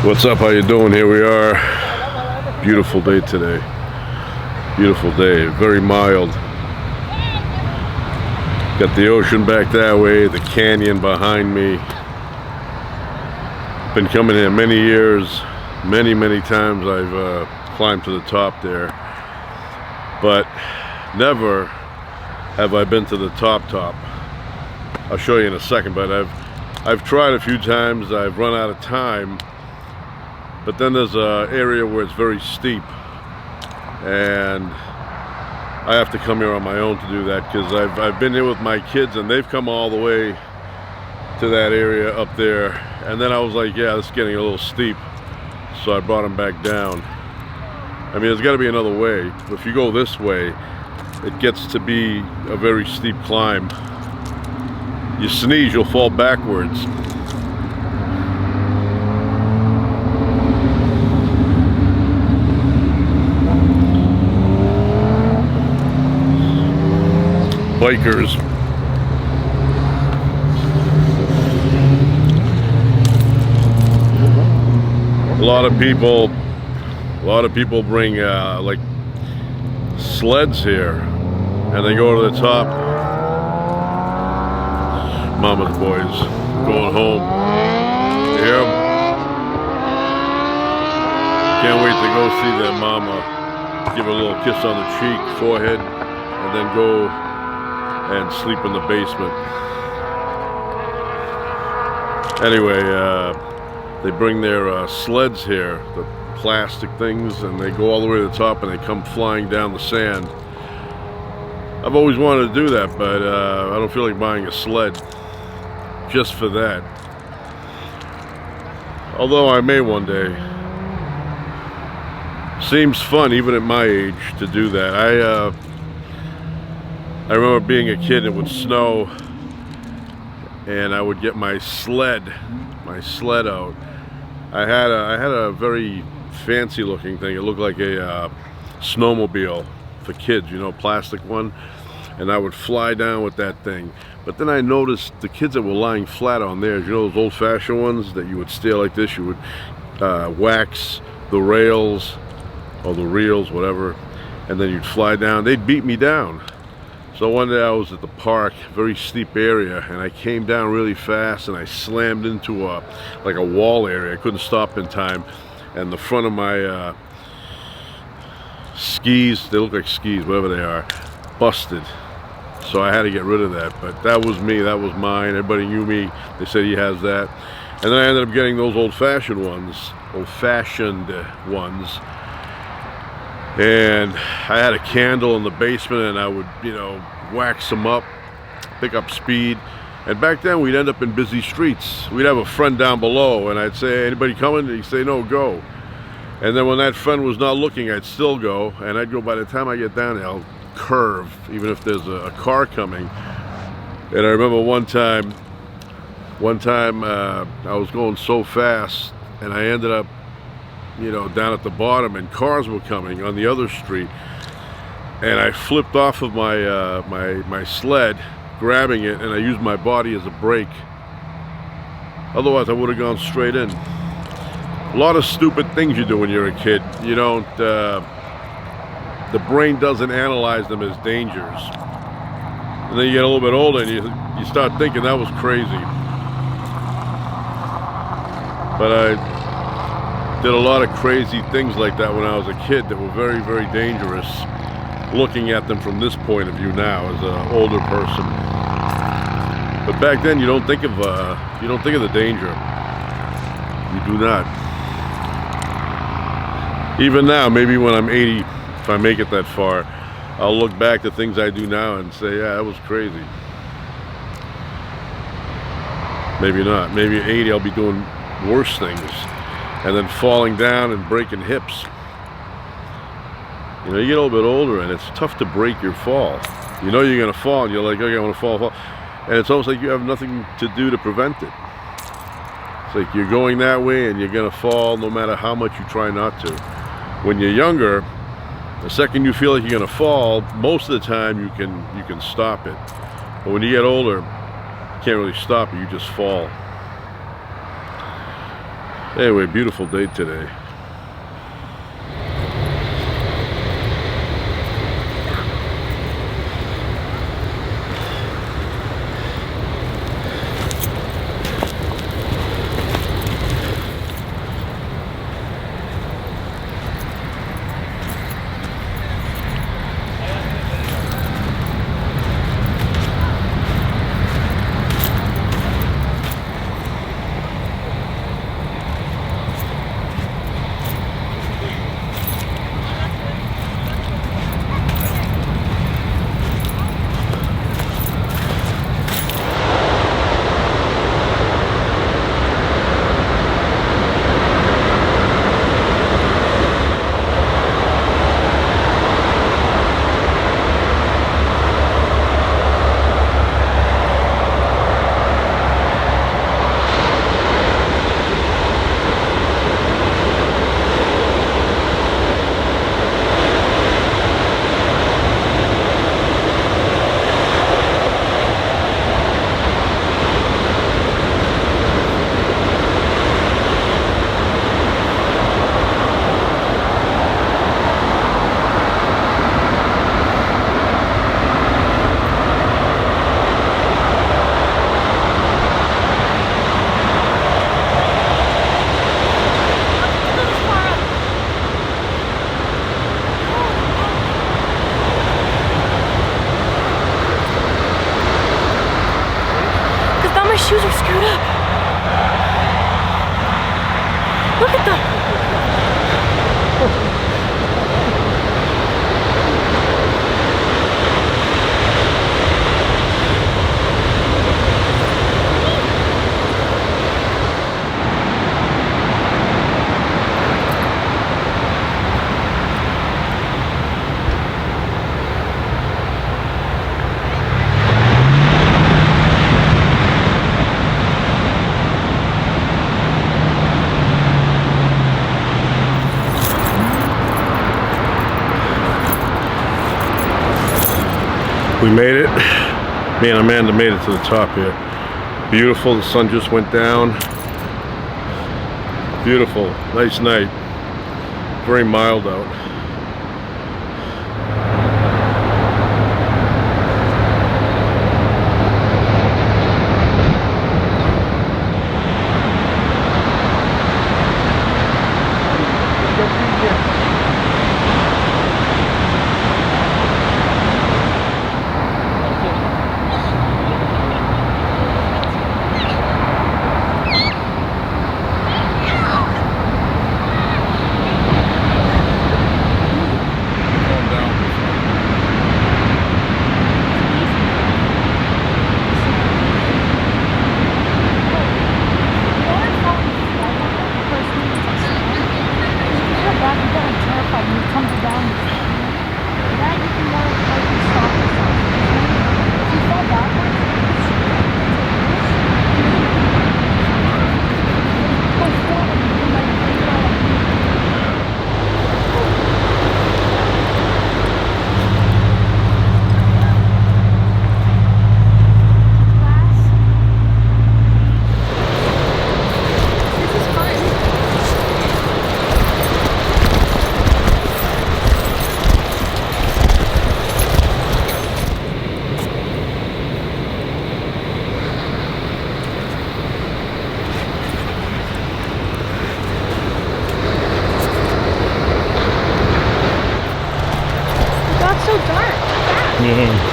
What's up? How you doing? Here we are. Beautiful day today. Beautiful day. Very mild. Got the ocean back that way, the canyon behind me. Been coming here many years. Many times I've climbed to the top there. But never have I been to the top. I'll show you in a second, but I've tried a few times. I've run out of time. But then there's an area where it's very steep, and I have to come here on my own to do that, because I've been here with my kids and they've come all the way to that area up there, and then I was like, yeah, this is getting a little steep, so I brought them back down. I mean, there's got to be another way. If you go this way, it gets to be a very steep climb. You sneeze, you'll fall backwards. Bikers. A lot of people bring like sleds here, and they go to the top. Mama's boys going home. You hear them? Can't wait to go see their mama. Give her a little kiss on the cheek, forehead, and then go and sleep in the basement. Anyway, they bring their sleds here, the plastic things, and they go all the way to the top and they come flying down the sand. I've always wanted to do that, but I don't feel like buying a sled just for that. Although I may one day. Seems fun even at my age to do that. I remember being a kid, it would snow, and I would get my sled out. I had a very fancy looking thing. It looked like a snowmobile for kids, you know, plastic one, and I would fly down with that thing. But then I noticed the kids that were lying flat on theirs, you know, those old-fashioned ones that you would steer like this, you would wax the rails or the reels, whatever, and then you'd fly down. They'd beat me down. So one day I was at the park, very steep area, and I came down really fast and I slammed into like a wall area. I couldn't stop in time, and the front of my skis, they look like skis, whatever they are, busted. So I had to get rid of that, but that was me, that was mine. Everybody knew me. They said he has that. And then I ended up getting those old-fashioned ones. And I had a candle in the basement, and I would, you know, wax them up, pick up speed. And back then we'd end up in busy streets. We'd have a friend down below, and I'd say, anybody coming? And he'd say, no, go. And then when that friend was not looking, I'd still go, and I'd go. By the time I get down there, I'll curve, even if there's a car coming. And I remember one time I was going so fast, and I ended up, you know, down at the bottom, and cars were coming on the other street, and I flipped off of my my sled, grabbing it, and I used my body as a brake. Otherwise I would have gone straight in. A lot of stupid things you do when you're a kid. You don't the brain doesn't analyze them as dangers, and then you get a little bit older and you start thinking that was crazy. But I did a lot of crazy things like that when I was a kid that were very dangerous, looking at them from this point of view now as an older person. But back then you don't think of the danger. You do not. Even now, maybe when I'm 80, if I make it that far, I'll look back to things I do now and say, yeah, that was crazy. Maybe not. Maybe at 80 I'll be doing worse things, and then falling down and breaking hips. You know, you get a little bit older and it's tough to break your fall. You know you're gonna fall and you're like, okay, I wanna fall. And it's almost like you have nothing to do to prevent it. It's like you're going that way and you're gonna fall no matter how much you try not to. When you're younger, the second you feel like you're gonna fall, most of the time you can stop it. But when you get older, you can't really stop it, you just fall. Anyway, beautiful day today. My shoes are screwed up. Look at them. We made it. Me and Amanda made it to the top here. Beautiful, the sun just went down. Beautiful, nice night. Very mild out. So dark. Yeah.